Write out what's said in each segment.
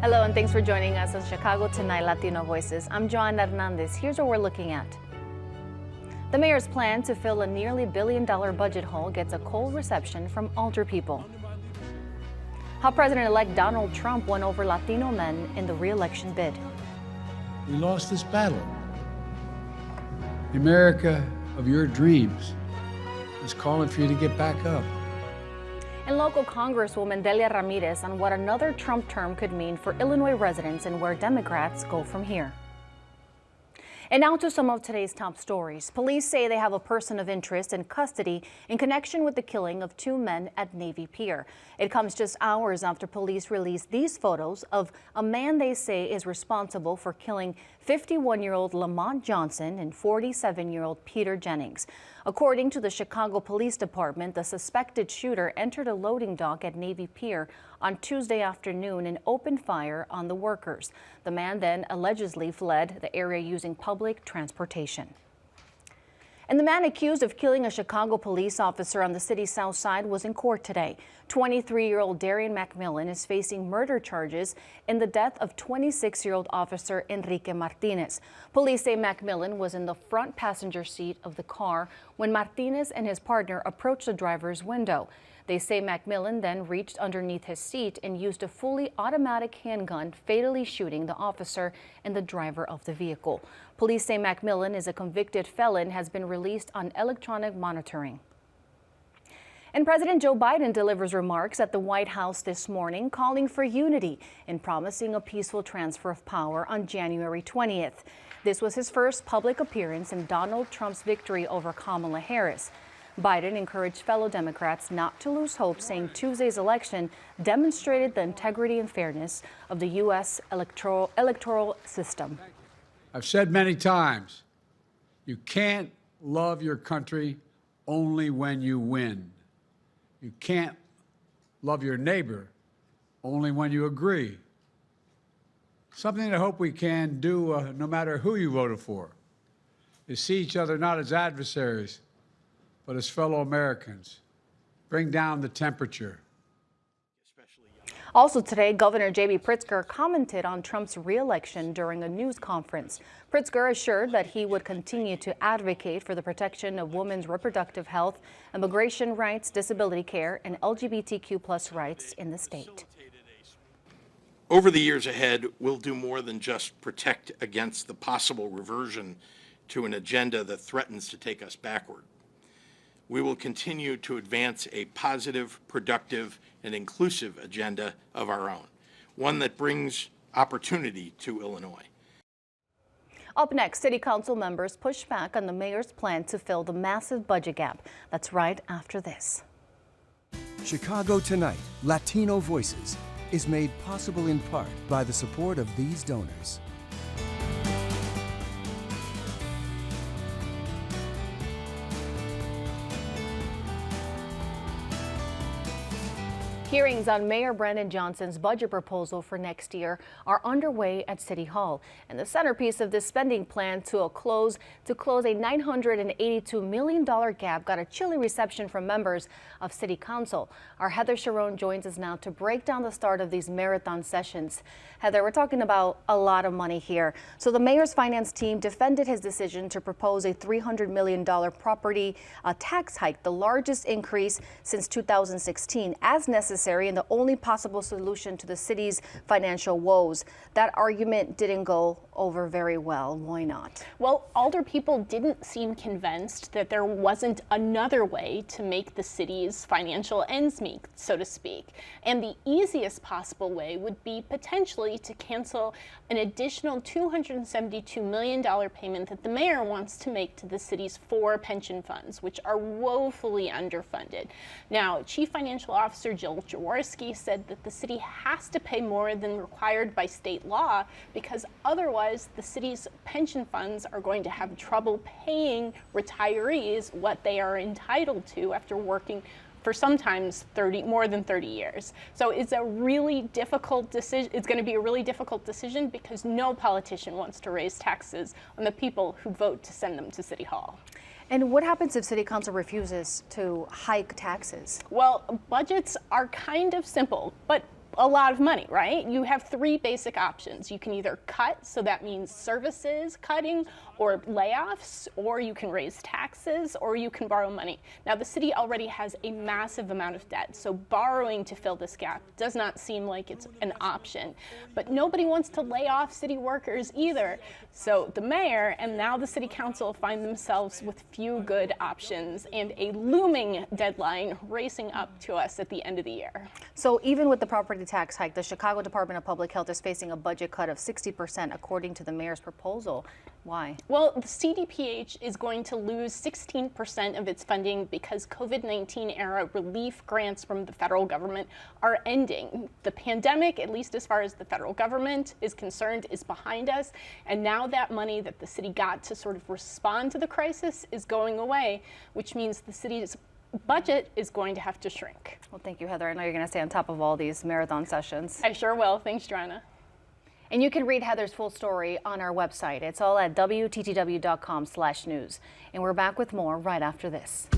Hello and thanks for joining us on Chicago Tonight Latino Voices. I'm Joanna Hernandez. Here's what we're looking at. The mayor's plan to fill a nearly $1 billion budget hole gets a cold reception from altar people. How President-elect Donald Trump won over Latino men in the re-election bid. We lost this battle. The America of your dreams is calling for you to get back up. And local Congresswoman Delia Ramirez on what another Trump term could mean for Illinois residents and where Democrats go from here. And now to some of today's top stories. Police say they have a person of interest in custody in connection with the killing of 2 men at Navy Pier. It comes just hours after police released these photos of a man they say is responsible for killing 51-year-old Lamont Johnson and 47-year-old Peter Jennings. According to the Chicago Police Department, the suspected shooter entered a loading dock at Navy Pier on Tuesday afternoon and opened fire on the workers. The man then allegedly fled the area using public transportation. And the man accused of killing a Chicago police officer on the city's south side was in court today. 23-year-old Darian McMillan is facing murder charges in the death of 26-year-old officer Enrique Martinez. Police say McMillan was in the front passenger seat of the car when Martinez and his partner approached the driver's window. They say McMillan then reached underneath his seat and used a fully automatic handgun, fatally shooting the officer and the driver of the vehicle. Police say McMillan is a convicted felon, has been released on electronic monitoring. And President Joe Biden delivers remarks at the White House this morning, calling for unity and promising a peaceful transfer of power on January 20th. This was his first public appearance in Donald Trump's victory over Kamala Harris. Biden encouraged fellow Democrats not to lose hope, saying Tuesday's election demonstrated the integrity and fairness of the U.S. electoral system. I've said many times, you can't love your country only when you win. You can't love your neighbor only when you agree. Something I hope we can do, no matter who you voted for, is see each other not as adversaries, but as fellow Americans. Bring down the temperature. Also today, Governor J.B. Pritzker commented on Trump's re-election during a news conference. Pritzker assured that he would continue to advocate for the protection of women's reproductive health, immigration rights, disability care, and LGBTQ+ rights in the state. Over the years ahead, we'll do more than just protect against the possible reversion to an agenda that threatens to take us backward. We will continue to advance a positive, productive, and inclusive agenda of our own, one that brings opportunity to Illinois. Up next, City Council members push back on the mayor's plan to fill the massive budget gap. That's right after this. Chicago Tonight, Latino Voices, is made possible in part by the support of these donors. Hearings on Mayor Brandon Johnson's budget proposal for next year are underway at City Hall. And the centerpiece of this spending plan to close a $982 million gap got a chilly reception from members of City Council. Our Heather Sharon joins us now to break down the start of these marathon sessions. Heather, we're talking about a lot of money here. So the mayor's finance team defended his decision to propose a $300 million property tax hike, the largest increase since 2016, as necessary and the only possible solution to the city's financial woes. That argument didn't go over very well. Why not? Well, alder people didn't seem convinced that there wasn't another way to make the city's financial ends meet, so to speak. And the easiest possible way would be potentially to cancel an additional $272 million payment that the mayor wants to make to the city's 4 pension funds, which are woefully underfunded. Now, Chief Financial Officer Jill Jaworski said that the city has to pay more than required by state law because otherwise the city's pension funds are going to have trouble paying retirees what they are entitled to after working for sometimes more than 30 years. So it's a really difficult decision. It's going to be a really difficult decision because no politician wants to raise taxes on the people who vote to send them to City Hall. And what happens if City Council refuses to hike taxes? Well, budgets are kind of simple, but a lot of money, right? You have three basic options. You can either cut, so that means services cutting or layoffs, or you can raise taxes, or you can borrow money. Now, the city already has a massive amount of debt, so borrowing to fill this gap does not seem like it's an option. But nobody wants to lay off city workers either. So the mayor and now the city council find themselves with few good options and a looming deadline racing up to us at the end of the year. So even with the property tax hike, the Chicago Department of Public Health is facing a budget cut of 60% according to the mayor's proposal. Why? Well, the CDPH is going to lose 16% of its funding because COVID-19 era relief grants from the federal government are ending. The pandemic, at least as far as the federal government is concerned, is behind us. And now that money that the city got to sort of respond to the crisis is going away, which means the city's budget is going to have to shrink. Well, thank you, Heather. I know you're going to stay on top of all these marathon sessions. I sure will. Thanks, Joanna. And you can read Heather's full story on our website. It's all at WTTW.com/news. And we're back with more right after this.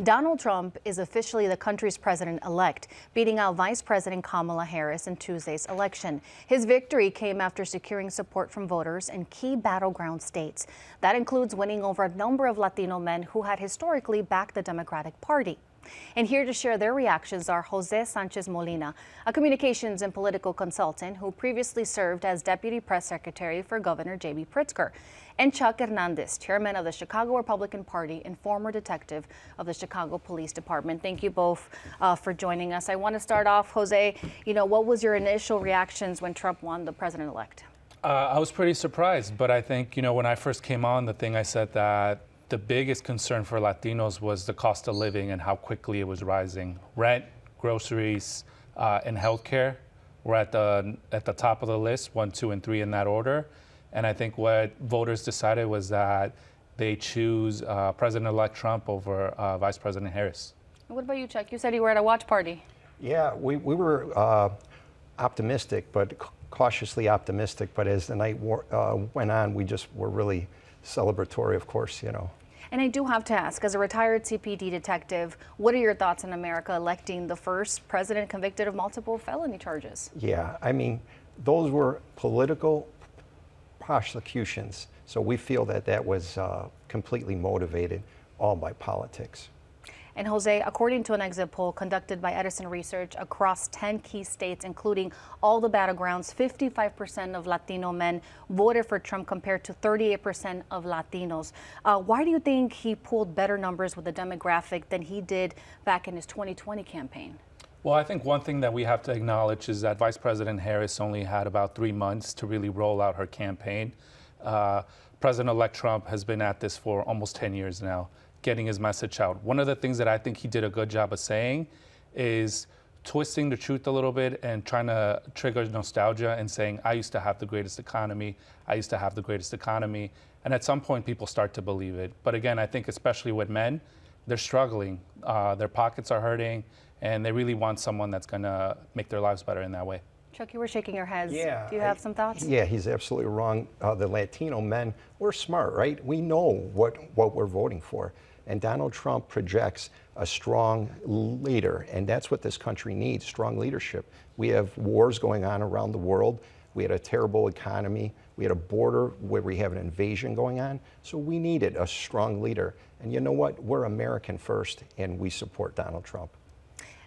Donald Trump is officially the country's president-elect, beating out Vice President Kamala Harris in Tuesday's election. His victory came after securing support from voters in key battleground states. That includes winning over a number of Latino men who had historically backed the Democratic Party. And here to share their reactions are Jose Sanchez Molina, a communications and political consultant who previously served as deputy press secretary for Governor J.B. Pritzker, and Chuck Hernandez, chairman of the Chicago Republican Party and former detective of the Chicago Police Department. Thank you both for joining us. I want to start off, Jose, what was your initial reactions when Trump won the president-elect? I was pretty surprised, but I think, when I first came on, the thing I said that the biggest concern for Latinos was the cost of living and how quickly it was rising. Rent, groceries, and healthcare were at the top of the list, 1, 2, and 3 in that order. And I think what voters decided was that they choose President-elect Trump over Vice President Harris. And what about you, Chuck? You said you were at a watch party. Yeah, we were optimistic, but cautiously optimistic. But as the night went on, we just were really celebratory, of course, And I do have to ask, as a retired CPD detective, what are your thoughts on America electing the first president convicted of multiple felony charges? Yeah, I mean, those were political prosecutions. So we feel that that was completely motivated all by politics. And Jose, according to an exit poll conducted by Edison Research across 10 key states, including all the battlegrounds, 55% of Latino men voted for Trump compared to 38% of Latinos. Why do you think he pulled better numbers with the demographic than he did back in his 2020 campaign? Well, I think one thing that we have to acknowledge is that Vice President Harris only had about 3 months to really roll out her campaign. President-elect Trump has been at this for almost 10 years now, getting his message out. One of the things that I think he did a good job of saying is twisting the truth a little bit and trying to trigger nostalgia and saying, I used to have the greatest economy, I used to have the greatest economy. And at some point, people start to believe it. But again, I think especially with men, they're struggling. Their pockets are hurting, and they really want someone that's going to make their lives better in that way. Chuck, you were shaking your head. Yeah, Do you have some thoughts? Yeah, he's absolutely wrong. The Latino men, we're smart, right? We know what we're voting for. And Donald Trump projects a strong leader, and that's what this country needs, strong leadership. We have wars going on around the world. We had a terrible economy. We had a border where we have an invasion going on. So we needed a strong leader. And you know what? We're American first, and we support Donald Trump.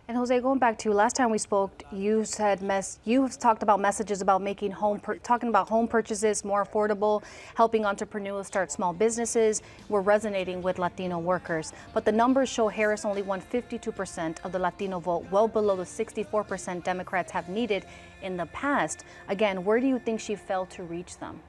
And Jose, going back to last time we spoke, you said you talked about messages about making talking about home purchases more affordable, helping entrepreneurs start small businesses, were resonating with Latino workers. But the numbers show Harris only won 52% of the Latino vote, well below the 64% Democrats have needed in the past. Again, where do you think she failed to reach them?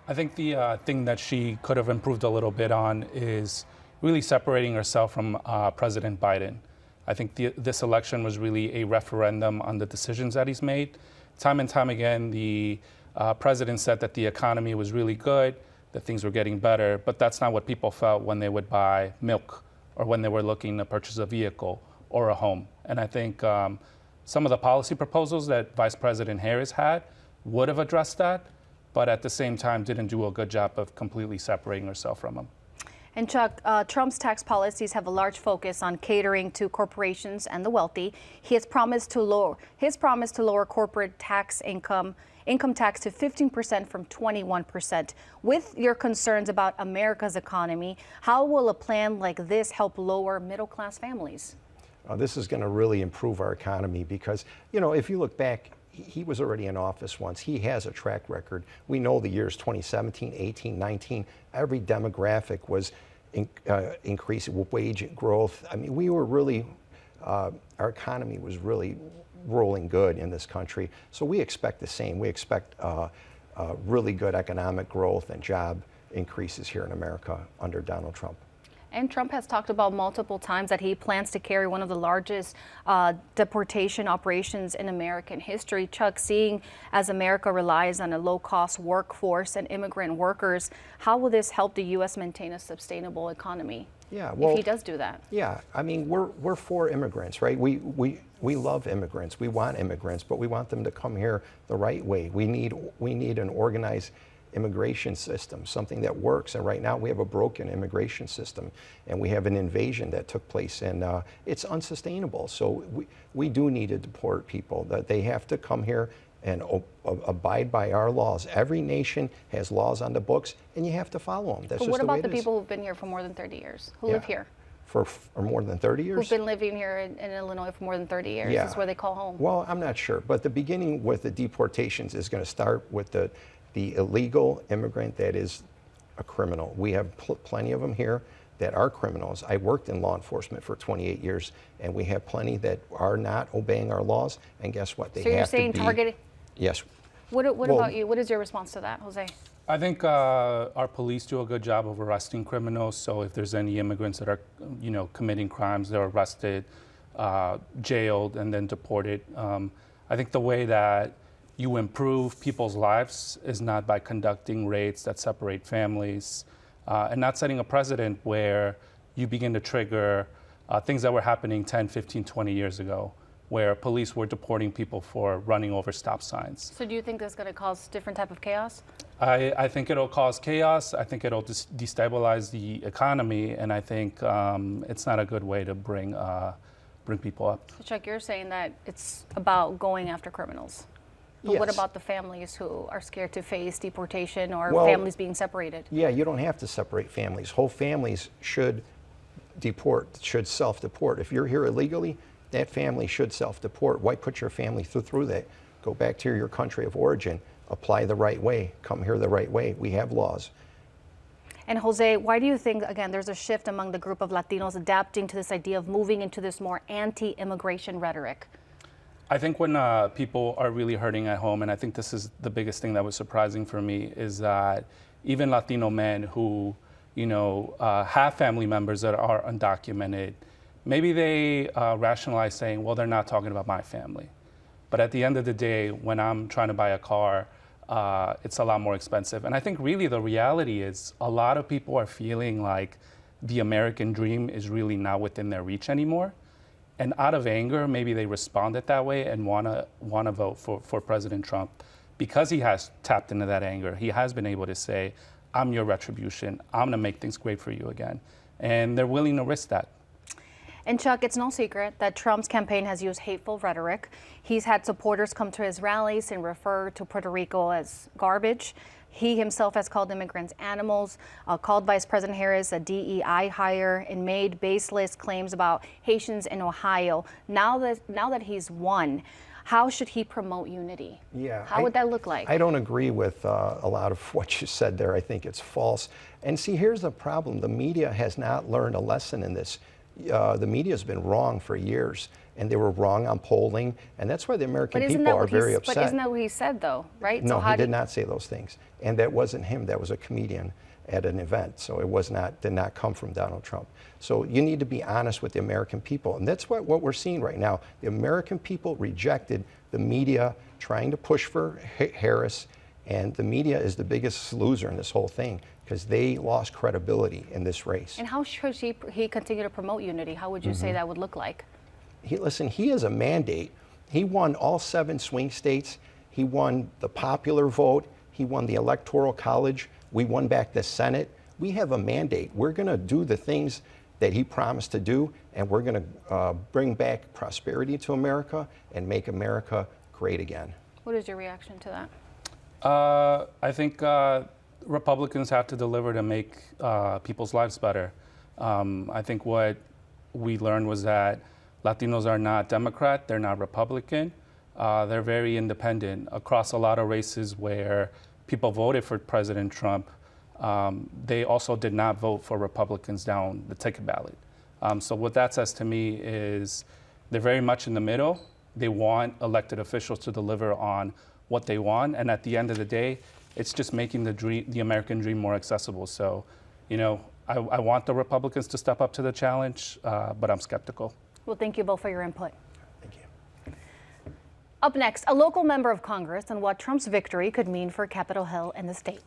I think the thing that she could have improved a little bit on is really separating herself from President Biden. I think this election was really a referendum on the decisions that he's made. Time and time again, the president said that the economy was really good, that things were getting better, but that's not what people felt when they would buy milk or when they were looking to purchase a vehicle or a home. And I think some of the policy proposals that Vice President Harris had would have addressed that, but at the same time didn't do a good job of completely separating herself from them. And Chuck, Trump's tax policies have a large focus on catering to corporations and the wealthy. His promise to lower corporate tax income tax to 15% from 21%. With your concerns about America's economy, how will a plan like this help lower middle-class families? This is going to really improve our economy because, you know, if you look back, he was already in office once. He has a track record. We know the years 2017, 18, 19, every demographic was increasing, wage growth. I mean, we were really, our economy was really rolling good in this country. So we expect the same. We expect really good economic growth and job increases here in America under Donald Trump. And Trump has talked about multiple times that he plans to carry one of the largest deportation operations in American history. Chuck, seeing as America relies on a low-cost workforce and immigrant workers, how will this help the U.S. maintain a sustainable economy? Yeah, well, if he does do that. Yeah, I mean, we're for immigrants, right? We love immigrants. We want immigrants, but we want them to come here the right way. We need an organized immigration system, something that works. And right now we have a broken immigration system, and we have an invasion that took place, and it's unsustainable. So we do need to deport people. That they have to come here and abide by our laws. Every nation has laws on the books, and you have to follow them. That's but just what the way about the it is. people who've been here for more than 30 years, who live here? For more than 30 years? Who've been living here in Illinois for more than 30 years. Yeah. This is where they call home. Well, I'm not sure, but the beginning with the deportations is going to start with the illegal immigrant that is a criminal. We have plenty of them here that are criminals. I worked in law enforcement for 28 years, and we have plenty that are not obeying our laws, and guess what? They so you're have saying to be, targeted? Yes. What about you? What is your response to that, Jose? I think our police do a good job of arresting criminals. So if there's any immigrants that are, committing crimes, they're arrested, jailed, and then deported. I think the way that you improve people's lives is not by conducting raids that separate families and not setting a precedent where you begin to trigger things that were happening 10, 15, 20 years ago, where police were deporting people for running over stop signs. So do you think that's going to cause different type of chaos? I think it'll cause chaos. I think it'll destabilize the economy, and I think it's not a good way to bring people up. So Chuck, you're saying that it's about going after criminals. But Yes. what about the families who are scared to face deportation or Well, families being separated? Yeah, you don't have to separate families. Whole families should self-deport. If you're here illegally, that family should self-deport. Why put your family through that? Go back to your country of origin. Apply the right way. Come here the right way. We have laws. And Jose, why do you think, again, there's a shift among the group of Latinos adapting to this idea of moving into this more anti-immigration rhetoric? I think when people are really hurting at home, and I think this is the biggest thing that was surprising for me, is that even Latino men who, have family members that are undocumented, maybe they rationalize saying, well, they're not talking about my family. But at the end of the day, when I'm trying to buy a car, it's a lot more expensive. And I think really the reality is a lot of people are feeling like the American dream is really not within their reach anymore. And out of anger, maybe they responded that way and wanna vote for President Trump because he has tapped into that anger. He has been able to say, I'm your retribution. I'm gonna make things great for you again. And they're willing to risk that. And Chuck, it's no secret that Trump's campaign has used hateful rhetoric. He's had supporters come to his rallies and refer to Puerto Rico as garbage. He himself has called immigrants animals, called Vice President Harris a DEI hire, and made baseless claims about Haitians in Ohio. Now that he's won, how should he promote unity? Yeah, How would that look like? I don't agree with a lot of what you said there. I think it's false. And see, here's the problem. The media has not learned a lesson in this. The media has been wrong for years, and they were wrong on polling, and that's why the American people are very upset. But isn't that what he said, though, right? No, so he did not say those things. And that wasn't him. That was a comedian at an event. So it did not come from Donald Trump. So you need to be honest with the American people. And that's what we're seeing right now. The American people rejected the media trying to push for Harris, and the media is the biggest loser in this whole thing because they lost credibility in this race. And how should he continue to promote unity? How would you say that would look like? He has a mandate. He won all 7 swing states. He won the popular vote. He won the Electoral College. We won back the Senate. We have a mandate. We're going to do the things that he promised to do, and we're going to bring back prosperity to America and make America great again. What is your reaction to that? I think Republicans have to deliver to make people's lives better. I think what we learned was that Latinos are not Democrat, they're not Republican, they're very independent across a lot of races where people voted for President Trump. They also did not vote for Republicans down the ticket ballot. So what that says to me is they're very much in the middle. They want elected officials to deliver on what they want, and at the end of the day, it's just making the American dream more accessible. So, you know, I want the Republicans to step up to the challenge, but I'm skeptical. Well, thank you both for your input. Thank you. Up next, a local member of Congress and what Trump's victory could mean for Capitol Hill and the state.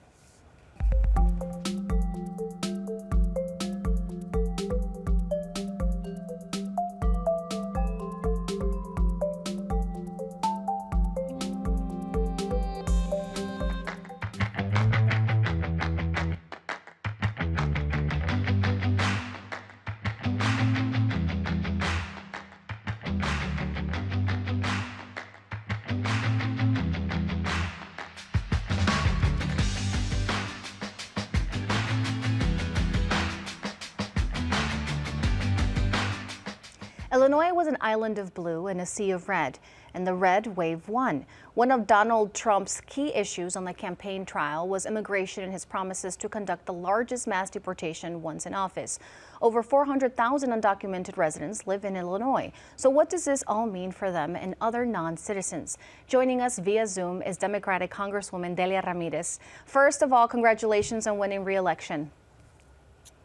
Illinois was an island of blue and a sea of red, and the red wave won. One of Donald Trump's key issues on the campaign trail was immigration and his promises to conduct the largest mass deportation once in office. Over 400,000 undocumented residents live in Illinois. So what does this all mean for them and other non-citizens? Joining us via Zoom is Democratic Congresswoman Delia Ramirez. First of all, congratulations on winning re-election.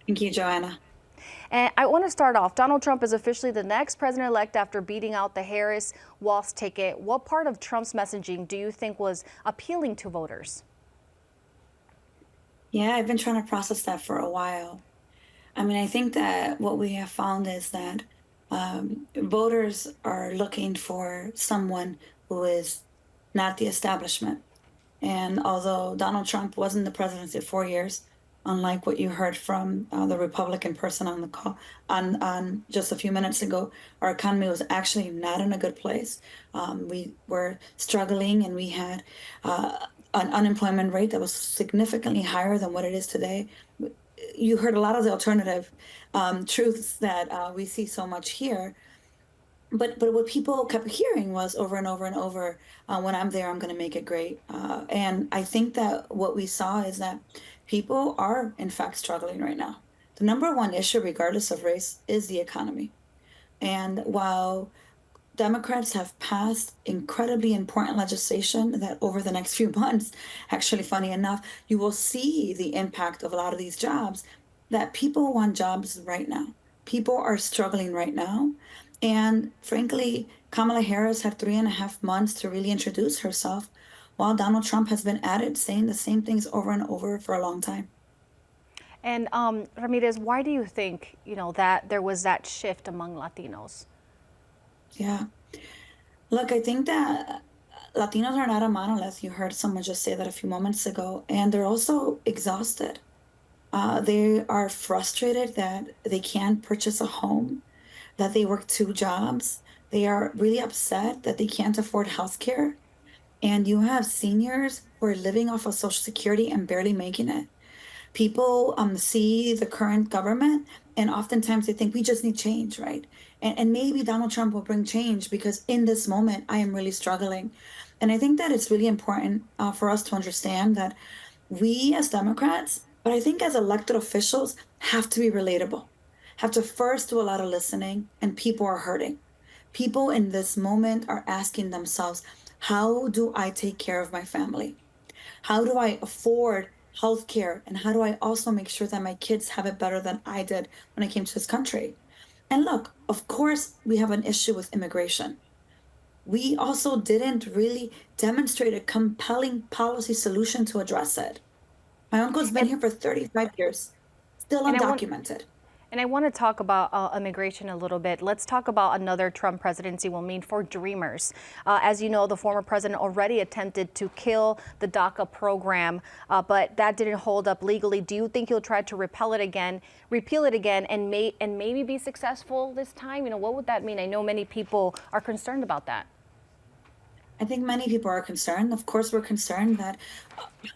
Thank you, Joanna. And I want to start off. Donald Trump is officially the next president-elect after beating out the Harris-Walz ticket. What part of Trump's messaging do you think was appealing to voters? Yeah, I've been trying to process that for a while. I mean, I think that what we have found is that voters are looking for someone who is not the establishment. And although Donald Trump wasn't the presidency 4 years, unlike what you heard from the Republican person on the call on just a few minutes ago, our economy was actually not in a good place. We were struggling, and we had an unemployment rate that was significantly higher than what it is today. You heard a lot of the alternative truths that we see so much here. But what people kept hearing was over and over and over, when I'm there, I'm going to make it great. And I think that what we saw is that people are, in fact, struggling right now. The number one issue, regardless of race, is the economy. And while Democrats have passed incredibly important legislation that over the next few months, actually, funny enough, you will see the impact of a lot of these jobs, that people want jobs right now. People are struggling right now. And frankly, Kamala Harris had 3.5 months to really introduce herself, while Donald Trump has been at it saying the same things over and over for a long time. And Ramirez, why do you think, that there was that shift among Latinos? Yeah. Look, I think that Latinos are not a monolith. You heard someone just say that a few moments ago, and they're also exhausted. They are frustrated that they can't purchase a home, that they work 2 jobs. They are really upset that they can't afford health care. And you have seniors who are living off of Social Security and barely making it. People see the current government, and oftentimes they think we just need change, right? And maybe Donald Trump will bring change, because in this moment, I am really struggling. And I think that it's really important for us to understand that we as Democrats, but I think as elected officials, have to be relatable, have to first do a lot of listening, and people are hurting. People in this moment are asking themselves, how do I take care of my family? How do I afford health care? And how do I also make sure that my kids have it better than I did when I came to this country? And look, of course, we have an issue with immigration. We also didn't really demonstrate a compelling policy solution to address it. My uncle's been here for 35 years, still undocumented. And I want to talk about immigration a little bit. Let's talk about another Trump presidency will mean for dreamers. As you know, the former president already attempted to kill the DACA program, but that didn't hold up legally. Do you think he'll try to repeal it again, and maybe be successful this time? What would that mean? I know many people are concerned about that. I think many people are concerned. Of course, we're concerned that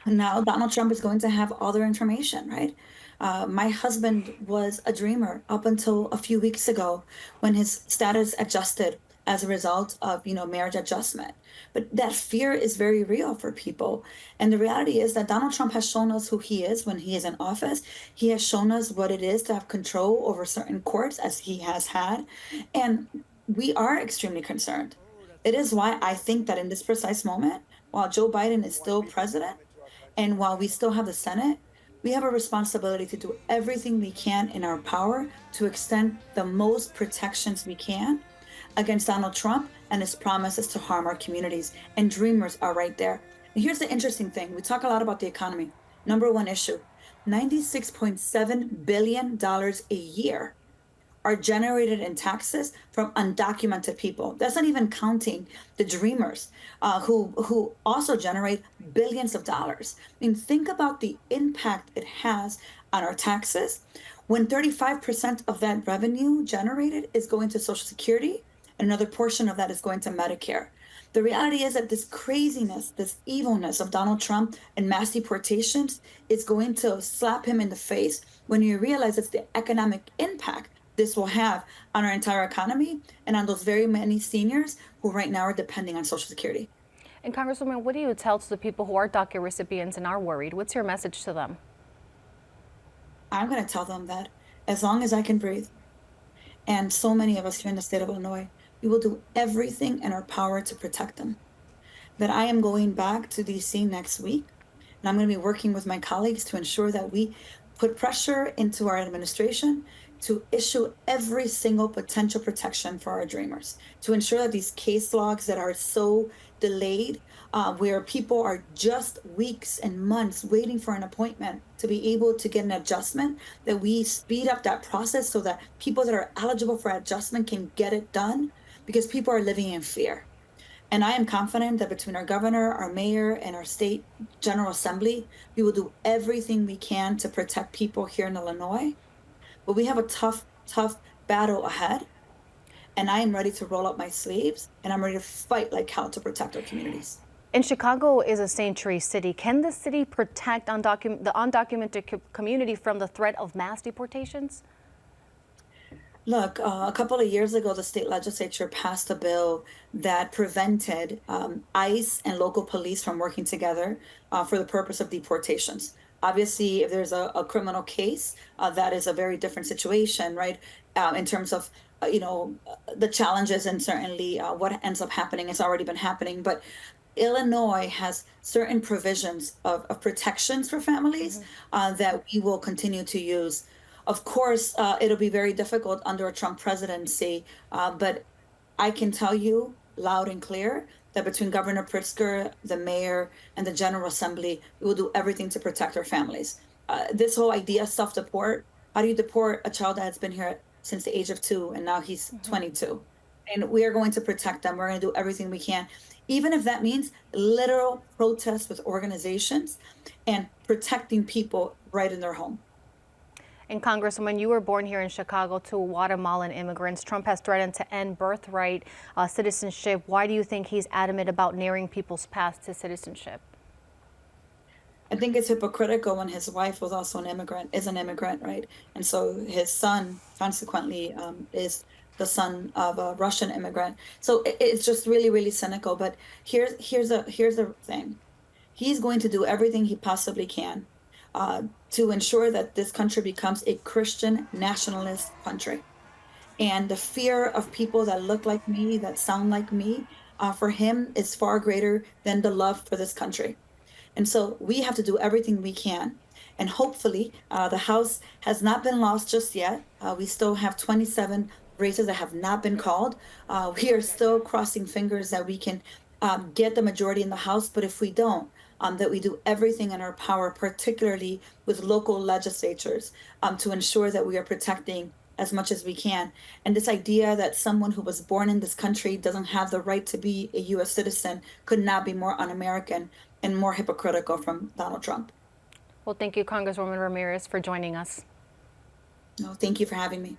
now Donald Trump is going to have all their information, right? My husband was a dreamer up until a few weeks ago when his status adjusted as a result of, marriage adjustment. But that fear is very real for people. And the reality is that Donald Trump has shown us who he is when he is in office. He has shown us what it is to have control over certain courts as he has had. And we are extremely concerned. It is why I think that in this precise moment, while Joe Biden is still president and while we still have the Senate, we have a responsibility to do everything we can in our power to extend the most protections we can against Donald Trump and his promises to harm our communities. And dreamers are right there. And here's the interesting thing. We talk a lot about the economy. Number one issue, $96.7 billion a year are generated in taxes from undocumented people. That's not even counting the dreamers who also generate billions of dollars. I mean, think about the impact it has on our taxes when 35% of that revenue generated is going to Social Security, and another portion of that is going to Medicare. The reality is that this craziness, this evilness of Donald Trump and mass deportations is going to slap him in the face when you realize it's the economic impact this will have on our entire economy and on those very many seniors who right now are depending on Social Security. And Congresswoman, what do you tell to the people who are DACA recipients and are worried? What's your message to them? I'm going to tell them that as long as I can breathe, and so many of us here in the state of Illinois, we will do everything in our power to protect them. That I am going back to D.C. next week, and I'm going to be working with my colleagues to ensure that we put pressure into our administration to issue every single potential protection for our dreamers, to ensure that these case logs that are so delayed, where people are just weeks and months waiting for an appointment to be able to get an adjustment, that we speed up that process so that people that are eligible for adjustment can get it done, because people are living in fear. And I am confident that between our governor, our mayor, and our state General Assembly, we will do everything we can to protect people here in Illinois. But we have a tough battle ahead. And I am ready to roll up my sleeves, and I'm ready to fight like hell to protect our communities. And Chicago is a sanctuary city. Can the city protect the undocumented community from the threat of mass deportations? Look, a couple of years ago, the state legislature passed a bill that prevented ICE and local police from working together for the purpose of deportations. Obviously, if there's a criminal case, that is a very different situation, right? In terms of, the challenges, and certainly what ends up happening has already been happening. But Illinois has certain provisions of protections for families that we will continue to use. Of course, it'll be very difficult under a Trump presidency, but I can tell you loud and clear that between Governor Pritzker, the mayor, and the General Assembly, we will do everything to protect our families. This whole idea of self-deport, how do you deport a child that's been here since the age of 2 and now he's 22? And we are going to protect them. We're going to do everything we can, even if that means literal protests with organizations and protecting people right in their home. And Congresswoman, you were born here in Chicago to Guatemalan immigrants. Trump has threatened to end birthright citizenship. Why do you think he's adamant about narrowing people's paths to citizenship? I think it's hypocritical when his wife was also an immigrant, right? And so his son, consequently, is the son of a Russian immigrant. So it's just really, really cynical. But here's the thing: he's going to do everything he possibly can to ensure that this country becomes a Christian nationalist country. And the fear of people that look like me, that sound like me, for him is far greater than the love for this country. And so we have to do everything we can. And hopefully the House has not been lost just yet. We still have 27 races that have not been called. We are still crossing fingers that we can get the majority in the House. But if we don't, that we do everything in our power, particularly with local legislatures, to ensure that we are protecting as much as we can. And this idea that someone who was born in this country doesn't have the right to be a U.S. citizen could not be more un-American and more hypocritical from Donald Trump. Well, thank you, Congresswoman Ramirez, for joining us. No, thank you for having me.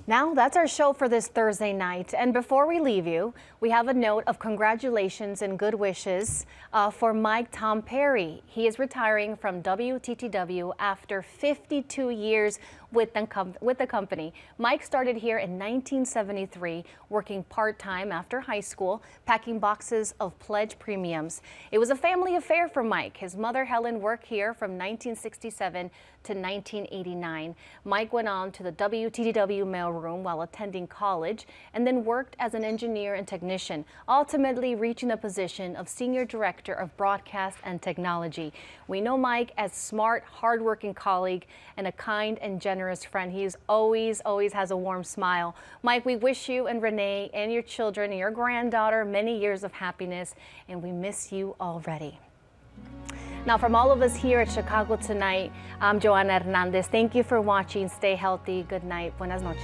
Now, that's our show for this Thursday night. And before we leave you, we have a note of congratulations and good wishes for Mike Tom Perry. He is retiring from WTTW after 52 years with the company. Mike started here in 1973, working part-time after high school, packing boxes of pledge premiums. It was a family affair for Mike. His mother, Helen, worked here from 1967 to 1989. Mike went on to the WTTW mailroom while attending college and then worked as an engineer and technician, ultimately reaching the position of Senior Director of Broadcast and Technology. We know Mike as a smart, hardworking colleague and a kind and generous friend. He always has a warm smile. Mike, we wish you and Renee and your children and your granddaughter many years of happiness, and we miss you already. Now, from all of us here at Chicago Tonight, I'm Joanna Hernandez. Thank you for watching. Stay healthy. Good night. Buenas noches.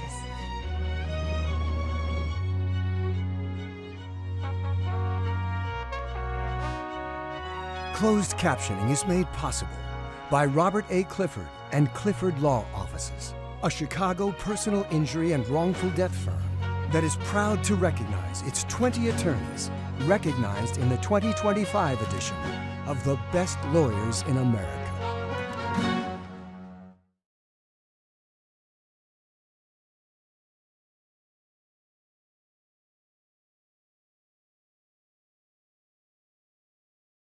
Closed captioning is made possible by Robert A. Clifford and Clifford Law Offices, a Chicago personal injury and wrongful death firm that is proud to recognize its 20 attorneys recognized in the 2025 edition of the Best Lawyers in America.